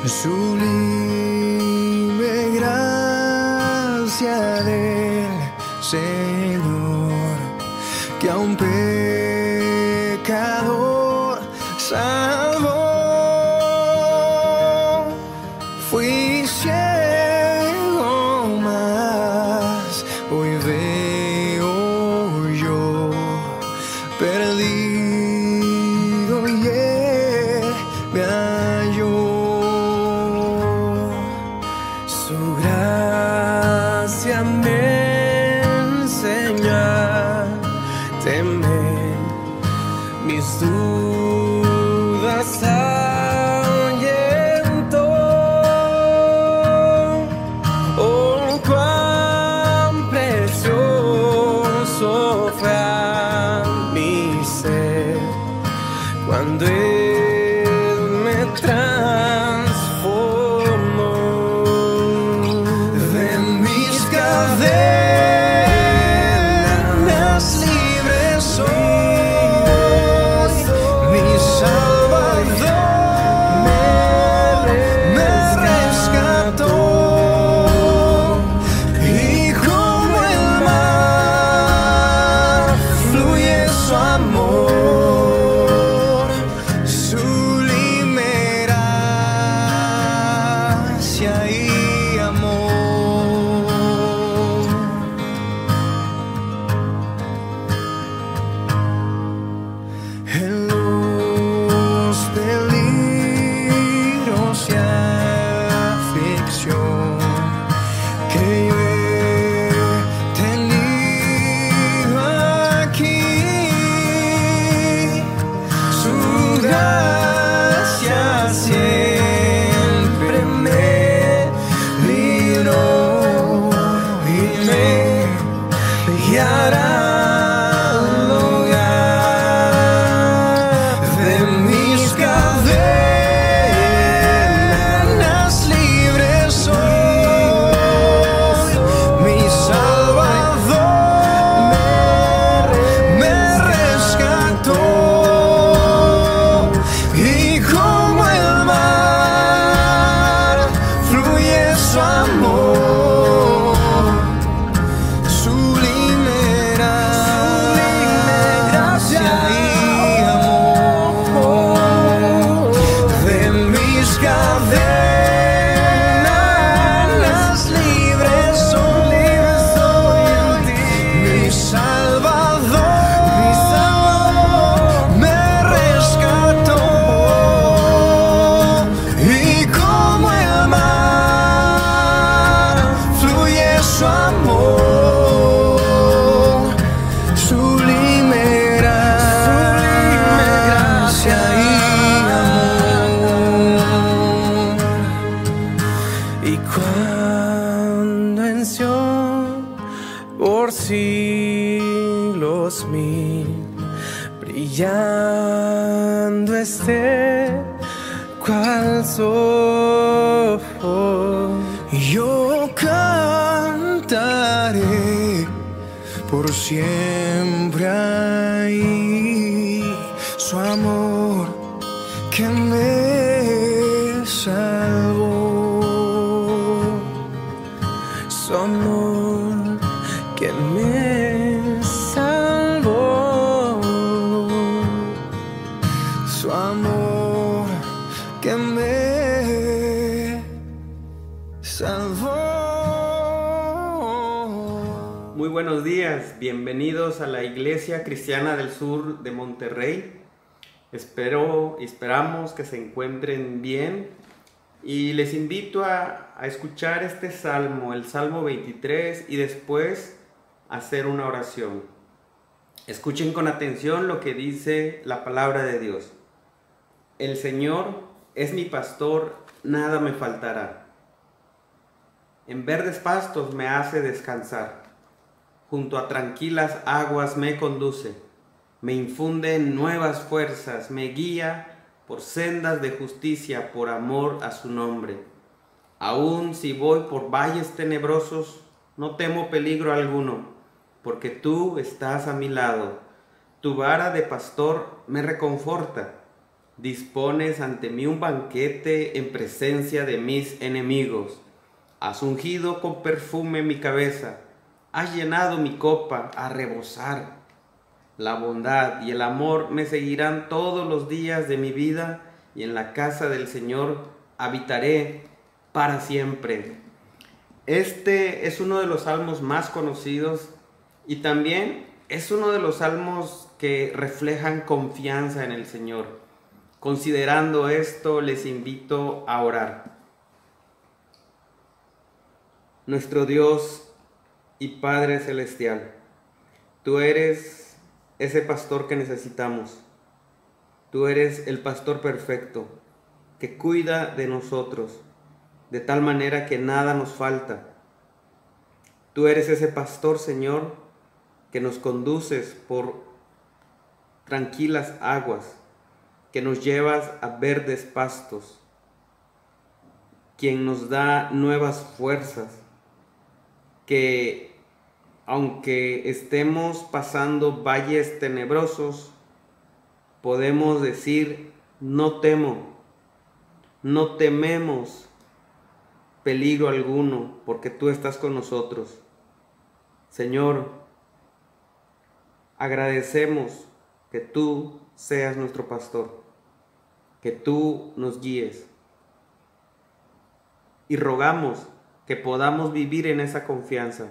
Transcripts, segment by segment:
Sublime gracia del Señor, que a un pecador salvó. Fui ciego, mas hoy veo yo, perdido y él me halló. Su gracia me enseñó a temer, mis dudas ahuyentó. Oh, cuán precioso fue a mi ser cuando Él me transformó. De mis cadenas libres soy, mi Salvador me rescató, y como el mar fluye su amor, sublime gracia y amor. En los peligros y aflicción que yo he tenido aquí, su gracia siempre me libró y me guiará al hogar. De mis cadenas libres soy, mi Salvador me rescató, y como el mar fluye su amor, sublime gracia y amor. De mis cadenas libres soy, mi Salvador me rescató, y como el mar fluye su amor, sublime gracia y amor. Y cuando en Sion por siglos mil brillando esté cual sol, yo cantaré por siempre ahí su amor que me salvó, su amor que me salvó, su amor que me salvó. Muy buenos días, bienvenidos a la Iglesia Cristiana del Sur de Monterrey. Esperamos que se encuentren bien y les invito a escuchar este salmo, el Salmo 23, y después hacer una oración. Escuchen con atención lo que dice la palabra de Dios. El Señor es mi pastor, nada me faltará. En verdes pastos me hace descansar. Junto a tranquilas aguas me conduce. Me infunde nuevas fuerzas, me guía por sendas de justicia por amor a su nombre. Aun si voy por valles tenebrosos, no temo peligro alguno, porque tú estás a mi lado. Tu vara de pastor me reconforta. Dispones ante mí un banquete en presencia de mis enemigos. Has ungido con perfume mi cabeza. Has llenado mi copa a rebosar. La bondad y el amor me seguirán todos los días de mi vida, y en la casa del Señor habitaré para siempre. Este es uno de los salmos más conocidos y también es uno de los salmos que reflejan confianza en el Señor. Considerando esto, les invito a orar. Nuestro Dios y Padre Celestial, tú eres ese pastor que necesitamos. Tú eres el pastor perfecto que cuida de nosotros de tal manera que nada nos falta. Tú eres ese pastor, Señor, que nos conduces por tranquilas aguas, que nos llevas a verdes pastos, quien nos da nuevas fuerzas, que aunque estemos pasando valles tenebrosos, podemos decir, no temo, no tememos peligro alguno, porque tú estás con nosotros. Señor, agradecemos que tú seas nuestro pastor, que tú nos guíes, y rogamos que podamos vivir en esa confianza.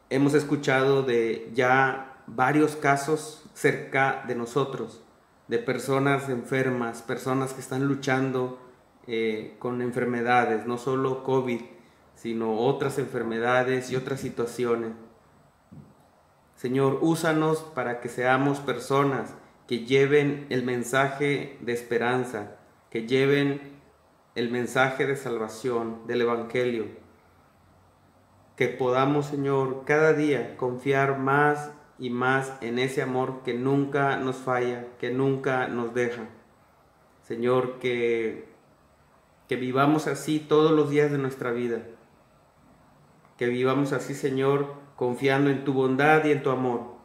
Hemos escuchado de ya varios casos cerca de nosotros, de personas enfermas, personas que están luchando con enfermedades, no solo COVID, sino otras enfermedades y otras situaciones. Señor, úsanos para que seamos personas que lleven el mensaje de esperanza, que lleven el mensaje de salvación del Evangelio. Que podamos, Señor, cada día confiar más y más en ese amor que nunca nos falla, que nunca nos deja. Señor, que vivamos así todos los días de nuestra vida. Que vivamos así, Señor, confiando en tu bondad y en tu amor,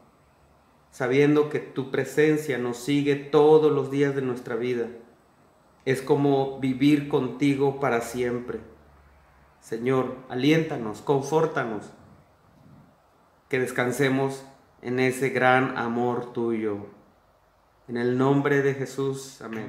sabiendo que tu presencia nos sigue todos los días de nuestra vida. Es como vivir contigo para siempre. Señor, aliéntanos, confórtanos, que descansemos en ese gran amor tuyo. En el nombre de Jesús, amén.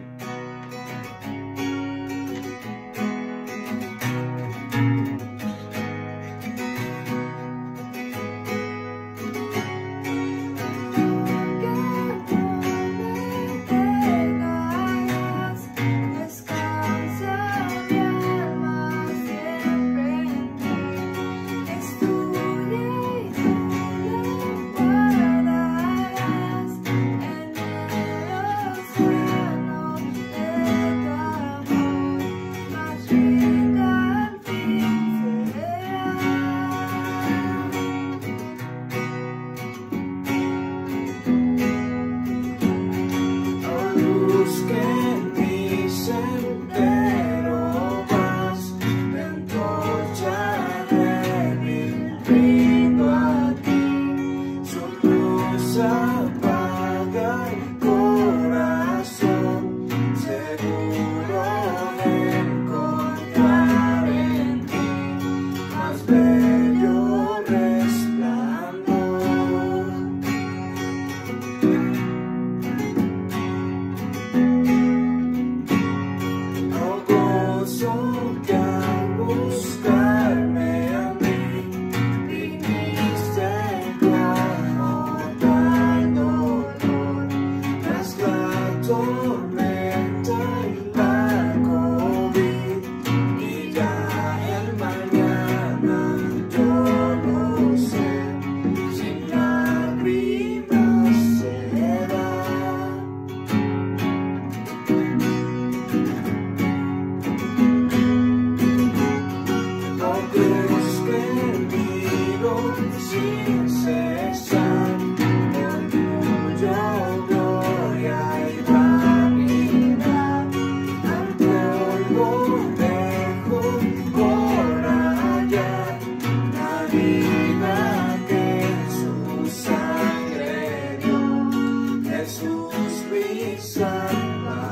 Jesús mi Salvador.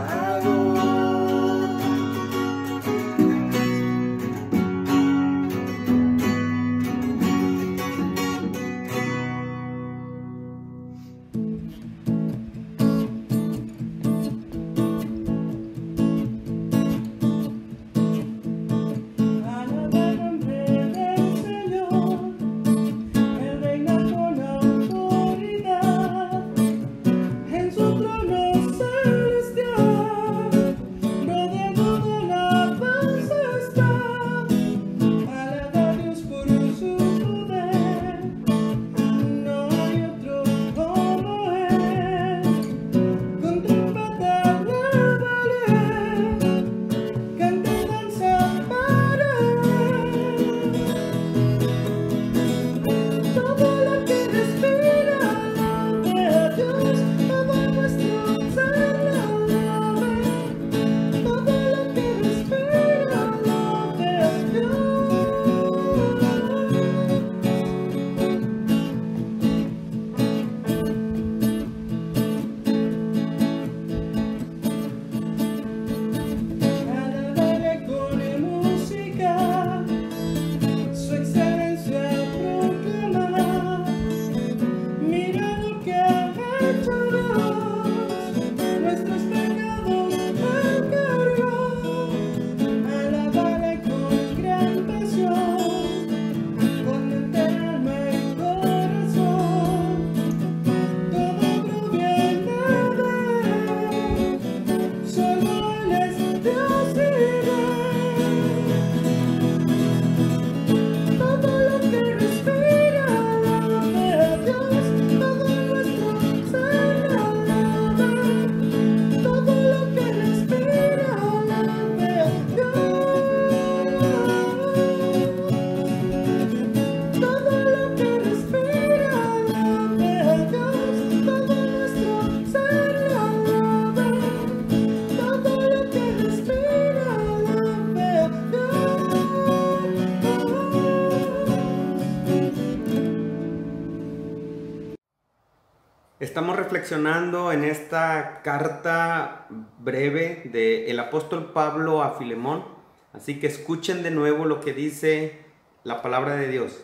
Estamos reflexionando en esta carta breve del apóstol Pablo a Filemón, así que escuchen de nuevo lo que dice la palabra de Dios.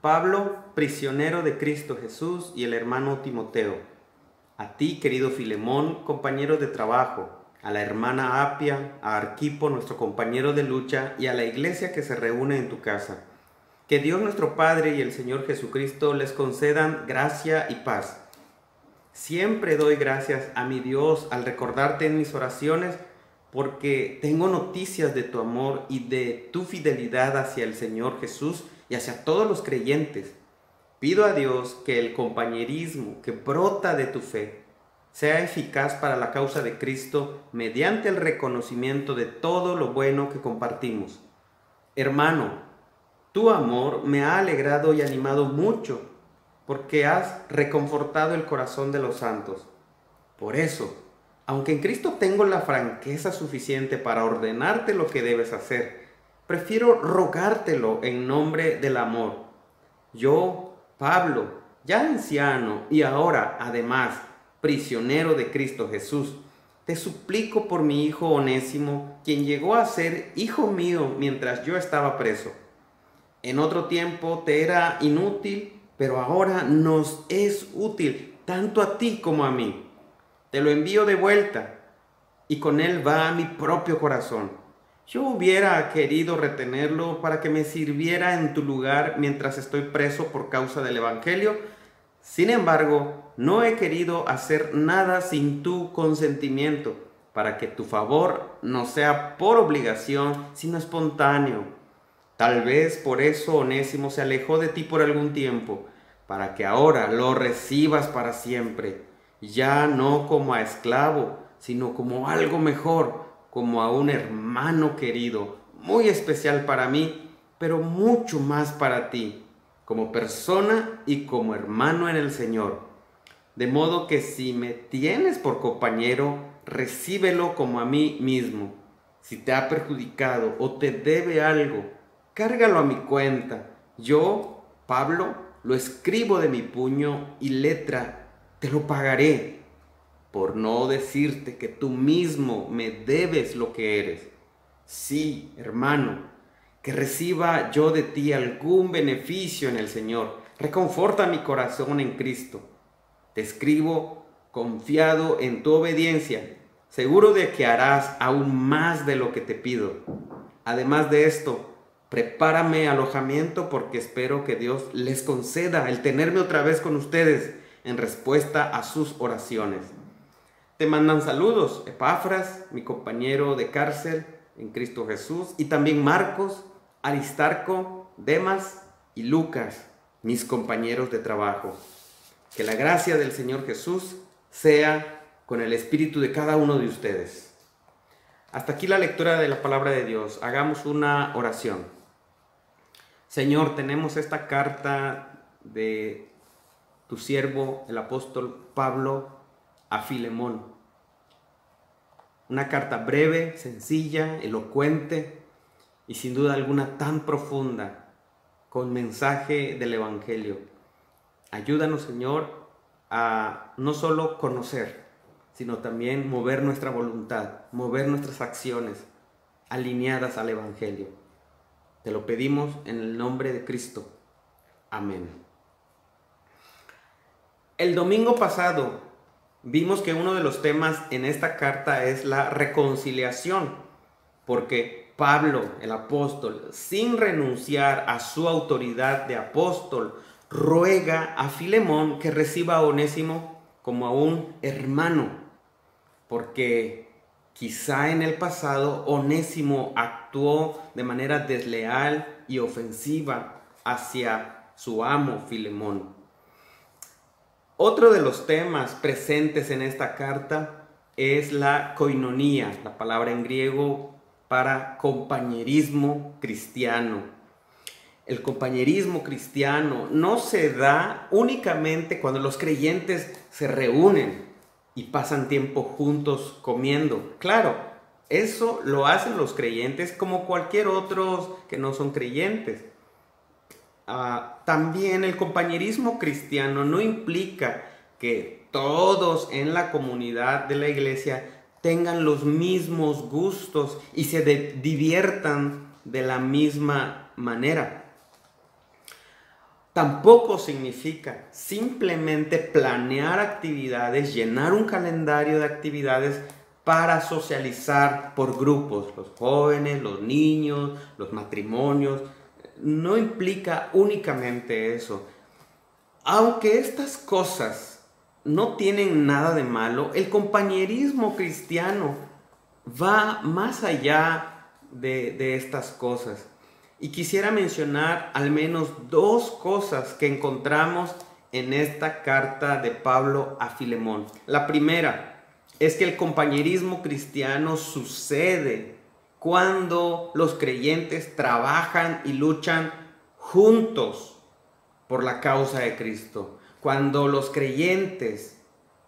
Pablo, prisionero de Cristo Jesús, y el hermano Timoteo, a ti, querido Filemón, compañero de trabajo, a la hermana Apia, a Arquipo, nuestro compañero de lucha, y a la iglesia que se reúne en tu casa. Que Dios nuestro Padre y el Señor Jesucristo les concedan gracia y paz. Siempre doy gracias a mi Dios al recordarte en mis oraciones, porque tengo noticias de tu amor y de tu fidelidad hacia el Señor Jesús y hacia todos los creyentes. Pido a Dios que el compañerismo que brota de tu fe sea eficaz para la causa de Cristo mediante el reconocimiento de todo lo bueno que compartimos. Hermano, tu amor me ha alegrado y animado mucho, porque has reconfortado el corazón de los santos. Por eso, aunque en Cristo tengo la franqueza suficiente para ordenarte lo que debes hacer, prefiero rogártelo en nombre del amor. Yo, Pablo, ya anciano y ahora, además, prisionero de Cristo Jesús, te suplico por mi hijo Onésimo, quien llegó a ser hijo mío mientras yo estaba preso. En otro tiempo te era inútil, pero ahora nos es útil, tanto a ti como a mí. Te lo envío de vuelta, y con él va mi propio corazón. Yo hubiera querido retenerlo para que me sirviera en tu lugar mientras estoy preso por causa del Evangelio. Sin embargo, no he querido hacer nada sin tu consentimiento, para que tu favor no sea por obligación, sino espontáneo. Tal vez por eso Onésimo se alejó de ti por algún tiempo, para que ahora lo recibas para siempre, ya no como a esclavo, sino como algo mejor, como a un hermano querido, muy especial para mí, pero mucho más para ti, como persona y como hermano en el Señor. De modo que si me tienes por compañero, recíbelo como a mí mismo. Si te ha perjudicado o te debe algo, cárgalo a mi cuenta. Yo, Pablo, lo escribo de mi puño y letra, te lo pagaré, por no decirte que tú mismo me debes lo que eres. Sí, hermano, que reciba yo de ti algún beneficio en el Señor. Reconforta mi corazón en Cristo. Te escribo confiado en tu obediencia, seguro de que harás aún más de lo que te pido. Además de esto, prepárame alojamiento, porque espero que Dios les conceda el tenerme otra vez con ustedes en respuesta a sus oraciones. Te mandan saludos Epafras, mi compañero de cárcel en Cristo Jesús, y también Marcos, Aristarco, Demas y Lucas, mis compañeros de trabajo. Que la gracia del Señor Jesús sea con el espíritu de cada uno de ustedes. Hasta aquí la lectura de la palabra de Dios. Hagamos una oración. Señor, tenemos esta carta de tu siervo, el apóstol Pablo, a Filemón. Una carta breve, sencilla, elocuente y sin duda alguna tan profunda, con mensaje del Evangelio. Ayúdanos, Señor, a no solo conocer, sino también mover nuestra voluntad, mover nuestras acciones alineadas al Evangelio. Te lo pedimos en el nombre de Cristo. Amén. El domingo pasado vimos que uno de los temas en esta carta es la reconciliación, porque Pablo, el apóstol, sin renunciar a su autoridad de apóstol, ruega a Filemón que reciba a Onésimo como a un hermano, porque quizá en el pasado Onésimo actuó de manera desleal y ofensiva hacia su amo Filemón. Otro de los temas presentes en esta carta es la koinonía, la palabra en griego para compañerismo cristiano. El compañerismo cristiano no se da únicamente cuando los creyentes se reúnen y pasan tiempo juntos comiendo. Claro, eso lo hacen los creyentes como cualquier otros que no son creyentes. También el compañerismo cristiano no implica que todos en la comunidad de la iglesia tengan los mismos gustos y se diviertan de la misma manera. Tampoco significa simplemente planear actividades, llenar un calendario de actividades para socializar por grupos, los jóvenes, los niños, los matrimonios. No implica únicamente eso. Aunque estas cosas no tienen nada de malo, el compañerismo cristiano va más allá de estas cosas. Y quisiera mencionar al menos dos cosas que encontramos en esta carta de Pablo a Filemón. La primera es que el compañerismo cristiano sucede cuando los creyentes trabajan y luchan juntos por la causa de Cristo. Cuando los creyentes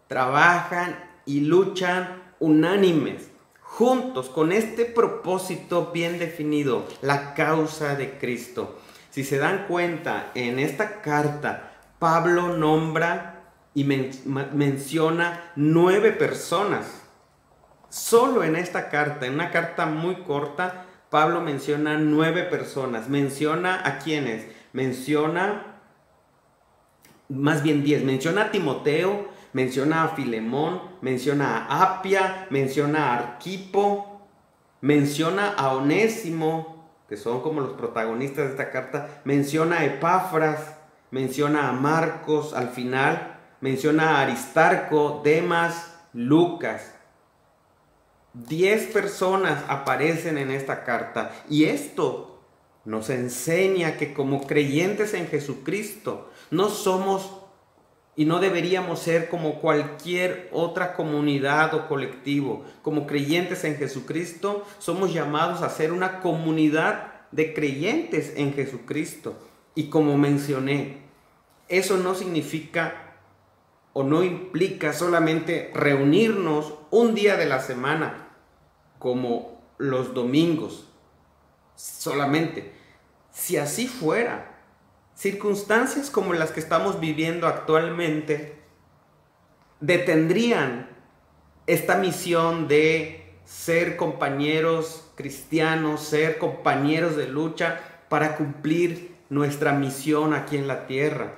trabajan y luchan unánimes, juntos, con este propósito bien definido, la causa de Cristo. Si se dan cuenta, en esta carta, Pablo nombra y menciona 9 personas. Solo en esta carta, en una carta muy corta, Pablo menciona 9 personas. ¿Menciona a quiénes? Menciona, más bien 10. Menciona a Timoteo, menciona a Filemón, menciona a Apia, menciona a Arquipo, menciona a Onésimo, que son como los protagonistas de esta carta, menciona a Epafras, menciona a Marcos al final, menciona a Aristarco, Demas, Lucas. 10 personas aparecen en esta carta y esto nos enseña que como creyentes en Jesucristo no somos y no deberíamos ser como cualquier otra comunidad o colectivo. Como creyentes en Jesucristo, somos llamados a ser una comunidad de creyentes en Jesucristo. Y como mencioné, eso no significa o no implica solamente reunirnos un día de la semana, como los domingos, solamente. Si así fuera, circunstancias como las que estamos viviendo actualmente detendrían esta misión de ser compañeros cristianos, ser compañeros de lucha para cumplir nuestra misión aquí en la tierra.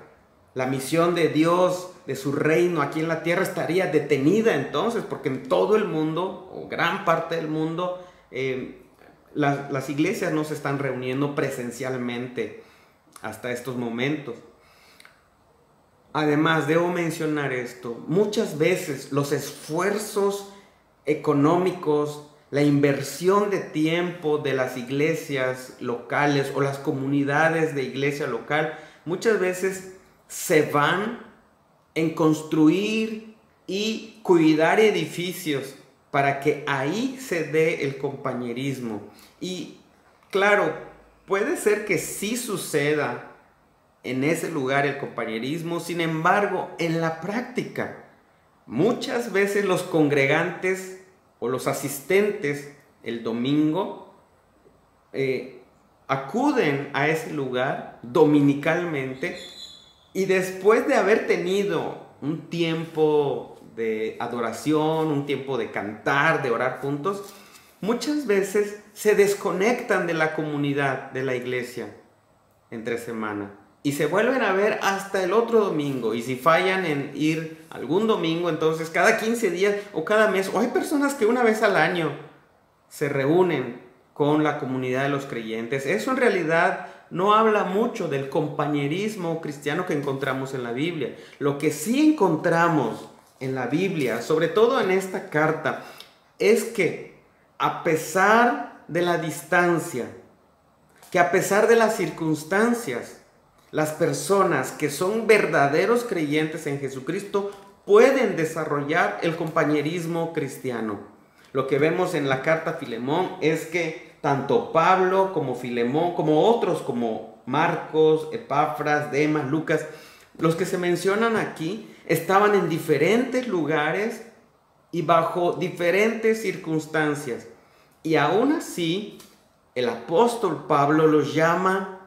La misión de Dios, de su reino aquí en la tierra estaría detenida entonces, porque en todo el mundo, o gran parte del mundo, las iglesias no se están reuniendo presencialmente hasta estos momentos. Además, debo mencionar esto, muchas veces los esfuerzos económicos, la inversión de tiempo de las iglesias locales o las comunidades de iglesia local, muchas veces se van en construir y cuidar edificios para que ahí se dé el compañerismo. Y claro, puede ser que sí suceda en ese lugar el compañerismo, sin embargo, en la práctica, muchas veces los congregantes o los asistentes el domingo acuden a ese lugar dominicalmente y después de haber tenido un tiempo de adoración, un tiempo de cantar, de orar juntos, muchas veces se desconectan de la comunidad de la iglesia entre semana y se vuelven a ver hasta el otro domingo. Y si fallan en ir algún domingo, entonces cada 15 días o cada mes, o hay personas que una vez al año se reúnen con la comunidad de los creyentes. Eso en realidad no habla mucho del compañerismo cristiano que encontramos en la Biblia. Lo que sí encontramos en la Biblia, sobre todo en esta carta, es que a pesar de la distancia, que a pesar de las circunstancias, las personas que son verdaderos creyentes en Jesucristo pueden desarrollar el compañerismo cristiano. Lo que vemos en la carta a Filemón es que tanto Pablo como Filemón, como otros como Marcos, Epafras, Demas, Lucas, los que se mencionan aquí estaban en diferentes lugares y bajo diferentes circunstancias. Y aún así, el apóstol Pablo los llama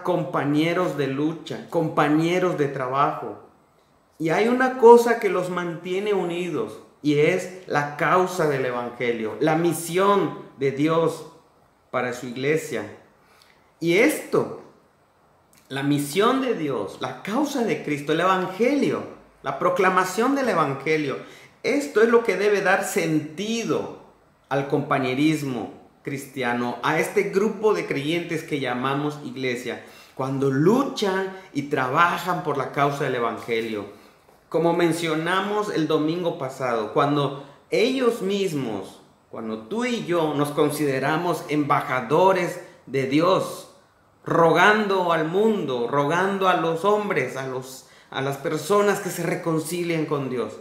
compañeros de lucha, compañeros de trabajo. Y hay una cosa que los mantiene unidos y es la causa del Evangelio, la misión de Dios para su iglesia. Y esto, la misión de Dios, la causa de Cristo, el Evangelio, la proclamación del Evangelio, esto es lo que debe dar sentido al compañerismo cristiano, a este grupo de creyentes que llamamos iglesia, cuando luchan y trabajan por la causa del Evangelio. Como mencionamos el domingo pasado, cuando ellos mismos, cuando tú y yo nos consideramos embajadores de Dios, rogando al mundo, rogando a los hombres, a las personas que se reconcilien con Dios.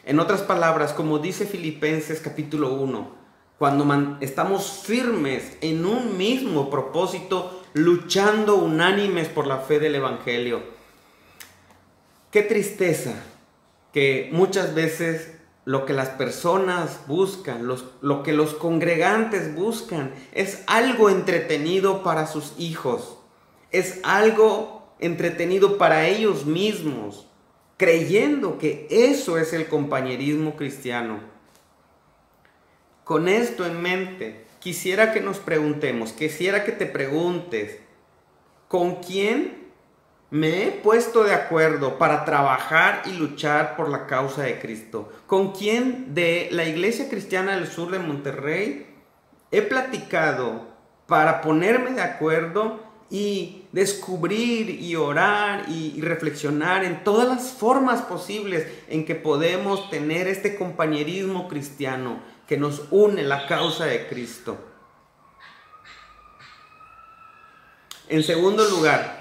En otras palabras, como dice Filipenses capítulo 1, cuando estamos firmes en un mismo propósito, luchando unánimes por la fe del Evangelio. Qué tristeza que muchas veces lo que las personas buscan, lo que los congregantes buscan, es algo entretenido para sus hijos, es algo entretenido para ellos mismos, creyendo que eso es el compañerismo cristiano. Con esto en mente, quisiera que nos preguntemos, quisiera que te preguntes, ¿con quién me he puesto de acuerdo para trabajar y luchar por la causa de Cristo? ¿Con quién de la Iglesia Cristiana del Sur de Monterrey he platicado para ponerme de acuerdo y descubrir y orar y reflexionar en todas las formas posibles en que podemos tener este compañerismo cristiano que nos une la causa de Cristo? En segundo lugar,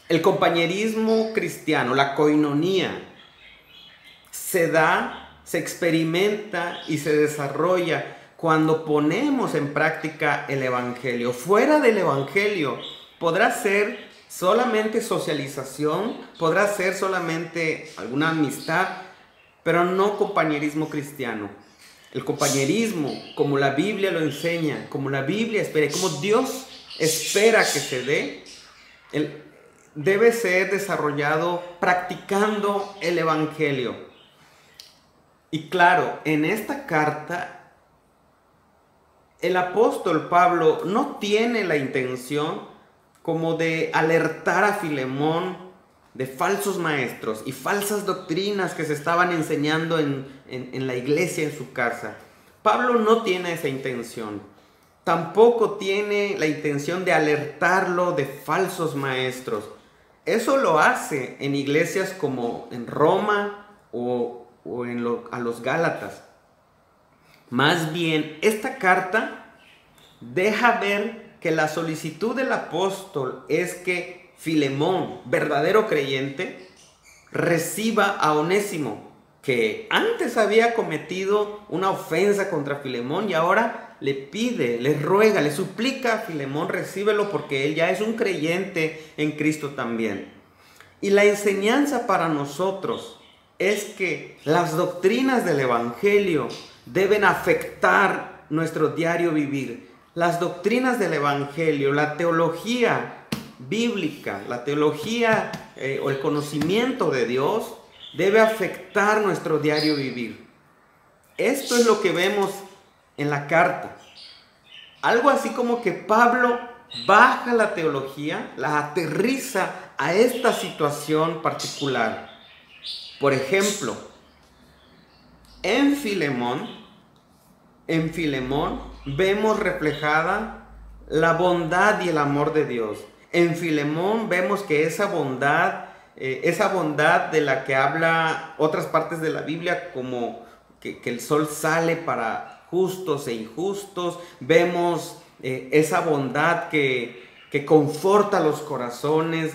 el compañerismo cristiano, la koinonía, se da, se experimenta y se desarrolla cuando ponemos en práctica el Evangelio. Fuera del Evangelio podrá ser solamente socialización, podrá ser solamente alguna amistad, pero no compañerismo cristiano. El compañerismo, como la Biblia lo enseña, como la Biblia espera, como Dios espera que se dé, debe ser desarrollado practicando el Evangelio. Y claro, en esta carta, el apóstol Pablo no tiene la intención como de alertar a Filemón de falsos maestros y falsas doctrinas que se estaban enseñando en la iglesia, en su casa. Pablo no tiene esa intención. Tampoco tiene la intención de alertarlo de falsos maestros. Eso lo hace en iglesias como en Roma o a los Gálatas. Más bien, esta carta deja ver que la solicitud del apóstol es que Filemón, verdadero creyente, reciba a Onésimo, que antes había cometido una ofensa contra Filemón y ahora le pide, le ruega, le suplica a Filemón, recíbelo porque él ya es un creyente en Cristo también. Y la enseñanza para nosotros es que las doctrinas del Evangelio deben afectar nuestro diario vivir. Las doctrinas del Evangelio, la teología bíblica, la teología o el conocimiento de Dios debe afectar nuestro diario vivir. Esto es lo que vemos en la carta. Algo así como que Pablo baja la teología, la aterriza a esta situación particular. Por ejemplo, en Filemón vemos reflejada la bondad y el amor de Dios. En Filemón vemos que esa bondad de la que habla otras partes de la Biblia, como que el sol sale para justos e injustos, vemos esa bondad que conforta los corazones,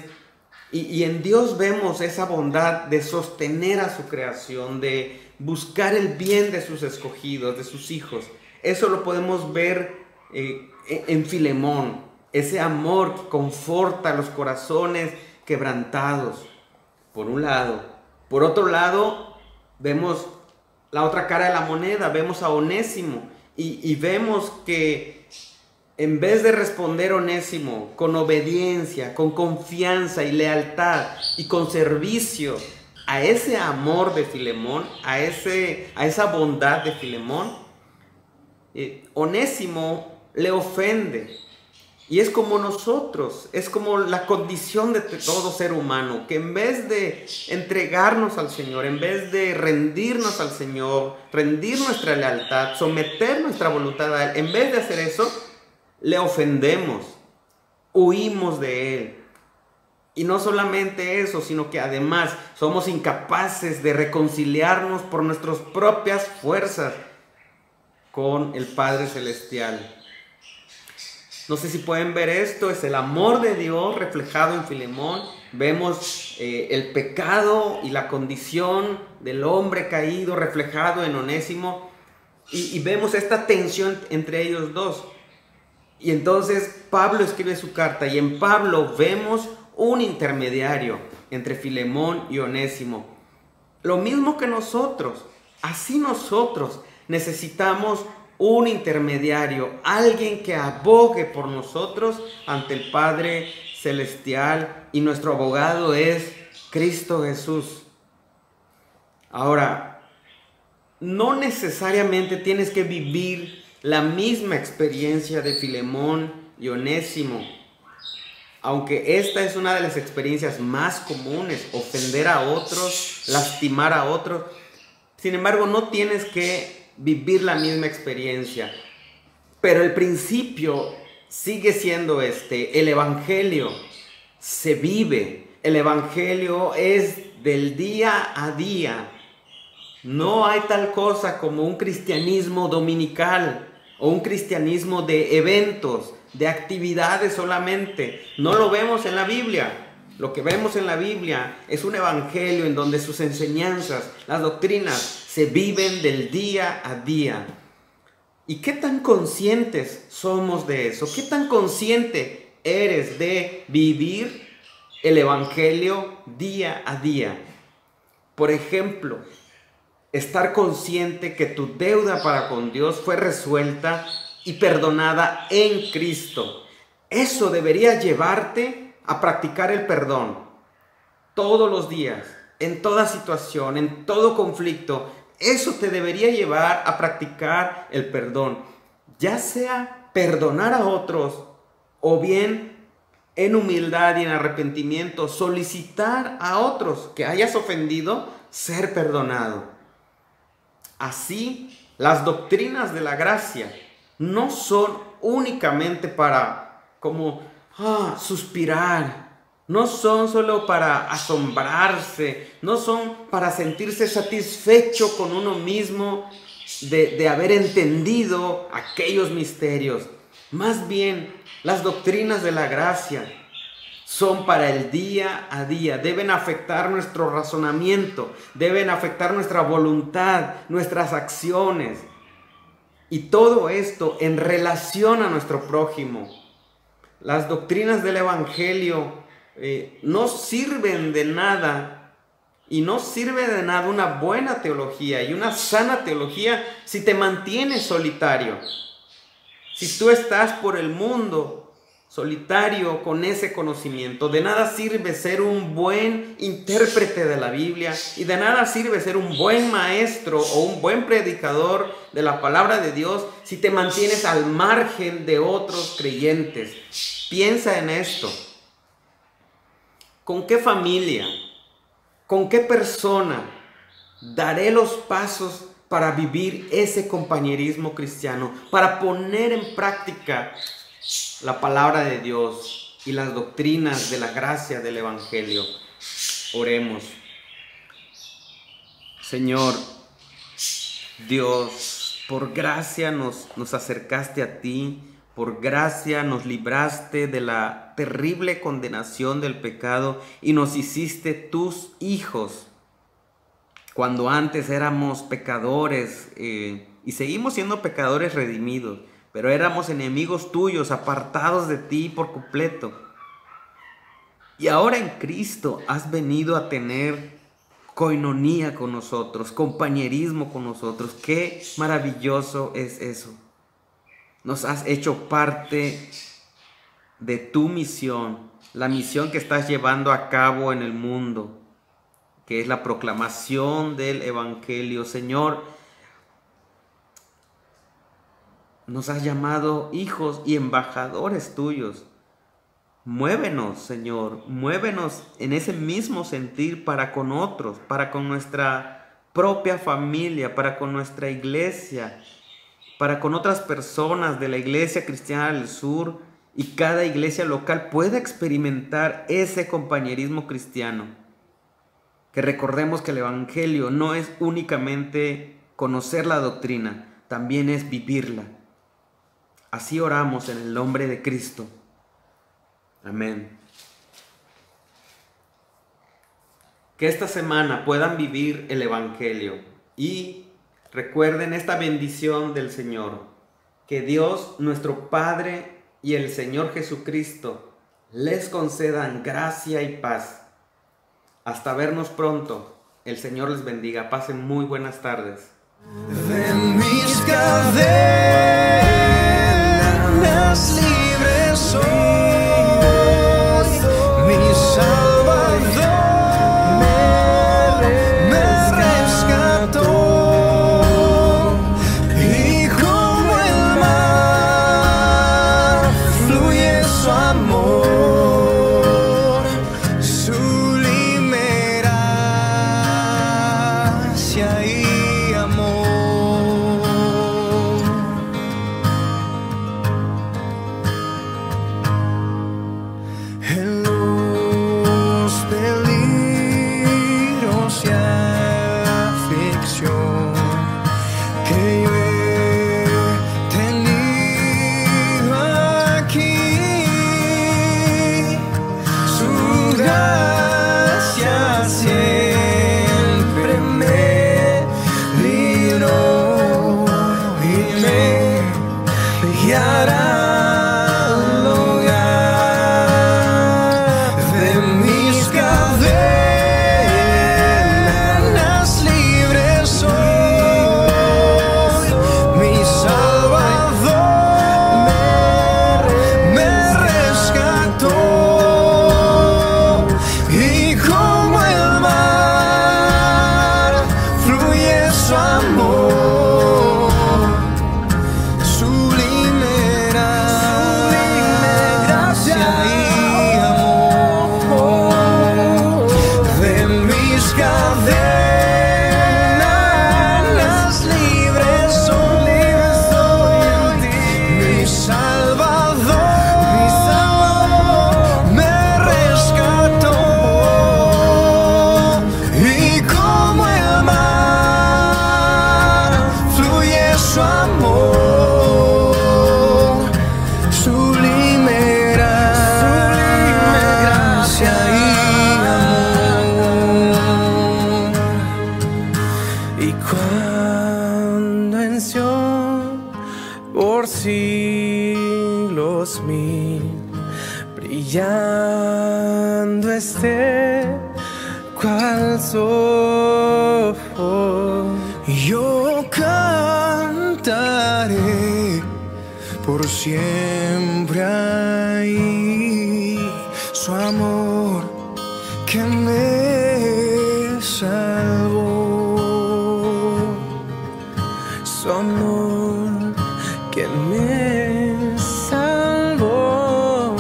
y en Dios vemos esa bondad de sostener a su creación, de buscar el bien de sus escogidos, de sus hijos. Eso lo podemos ver en Filemón, ese amor que conforta los corazones quebrantados, por un lado. Por otro lado, vemos la otra cara de la moneda, vemos a Onésimo y vemos que en vez de responder Onésimo con obediencia, con confianza y lealtad y con servicio a ese amor de Filemón, a esa bondad de Filemón, Onésimo le ofende. Y es como nosotros, es como la condición de todo ser humano, que en vez de entregarnos al Señor, en vez de rendirnos al Señor, rendir nuestra lealtad, someter nuestra voluntad a Él, en vez de hacer eso, le ofendemos, huimos de Él. Y no solamente eso, sino que además somos incapaces de reconciliarnos por nuestras propias fuerzas con el Padre Celestial. No sé si pueden ver esto, es el amor de Dios reflejado en Filemón. Vemos el pecado y la condición del hombre caído reflejado en Onésimo. Y vemos esta tensión entre ellos dos. Y entonces Pablo escribe su carta y en Pablo vemos un intermediario entre Filemón y Onésimo. Lo mismo que nosotros, así nosotros necesitamos un intermediario, alguien que abogue por nosotros ante el Padre Celestial, y nuestro abogado es Cristo Jesús. Ahora, no necesariamente tienes que vivir la misma experiencia de Filemón y Onésimo, aunque esta es una de las experiencias más comunes, ofender a otros, lastimar a otros. Sin embargo, no tienes que vivir la misma experiencia, pero el principio sigue siendo el evangelio se vive, el evangelio es del día a día. No hay tal cosa como un cristianismo dominical o un cristianismo de eventos, de actividades solamente. No lo vemos en la Biblia. Lo que vemos en la Biblia es un evangelio en donde sus enseñanzas, las doctrinas, se viven del día a día. ¿Y qué tan conscientes somos de eso? ¿Qué tan consciente eres de vivir el evangelio día a día? Por ejemplo, estar consciente que tu deuda para con Dios fue resuelta y perdonada en Cristo. Eso debería llevarte a practicar el perdón todos los días, en toda situación, en todo conflicto. Eso te debería llevar a practicar el perdón, ya sea perdonar a otros o bien en humildad y en arrepentimiento solicitar a otros que hayas ofendido ser perdonado. Así, las doctrinas de la gracia no son únicamente para suspirar, no son solo para asombrarse, no son para sentirse satisfecho con uno mismo de haber entendido aquellos misterios. Más bien, las doctrinas de la gracia son para el día a día, deben afectar nuestro razonamiento, deben afectar nuestra voluntad, nuestras acciones. Y todo esto en relación a nuestro prójimo. Las doctrinas del evangelio no sirven de nada, y no sirve de nada una buena teología y una sana teología si te mantienes solitario. Si tú estás por el mundo solitario con ese conocimiento, de nada sirve ser un buen intérprete de la Biblia y de nada sirve ser un buen maestro o un buen predicador de la palabra de Dios si te mantienes al margen de otros creyentes. Piensa en esto. ¿Con qué familia, con qué persona daré los pasos para vivir ese compañerismo cristiano, para poner en práctica la palabra de Dios y las doctrinas de la gracia del evangelio? Oremos. Señor Dios, por gracia nos acercaste a ti, por gracia nos libraste de la terrible condenación del pecado y nos hiciste tus hijos. Cuando antes éramos pecadores y seguimos siendo pecadores redimidos, pero éramos enemigos tuyos, apartados de ti por completo. Y ahora en Cristo has venido a tener coinonía con nosotros, compañerismo con nosotros. Qué maravilloso es eso. Nos has hecho parte de tu misión, la misión que estás llevando a cabo en el mundo, que es la proclamación del Evangelio. Señor, nos has llamado hijos y embajadores tuyos. Muévenos, Señor, muévenos en ese mismo sentir para con otros, para con nuestra propia familia, para con nuestra iglesia, para con otras personas de la Iglesia Cristiana del Sur, y cada iglesia local pueda experimentar ese compañerismo cristiano. Que recordemos que el Evangelio no es únicamente conocer la doctrina, también es vivirla. Así oramos en el nombre de Cristo. Amén. Que esta semana puedan vivir el Evangelio y recuerden esta bendición del Señor. Que Dios, nuestro Padre y el Señor Jesucristo les concedan gracia y paz. Hasta vernos pronto. El Señor les bendiga. Pasen muy buenas tardes. De mis cadenas libres soy, mi Salvador me rescató, y como el mar fluye su amor, sublime gracia y amor. En los peligros y aflicción que yo he tenido aquí, su gracia siempre me libró y me guiará. Por siglos mil, brillando esté cual sol, yo cantaré por siempre ahí su amor que me salvó, su amor que me salvó,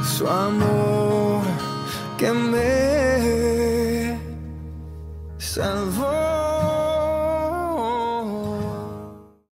su amor que me salvó.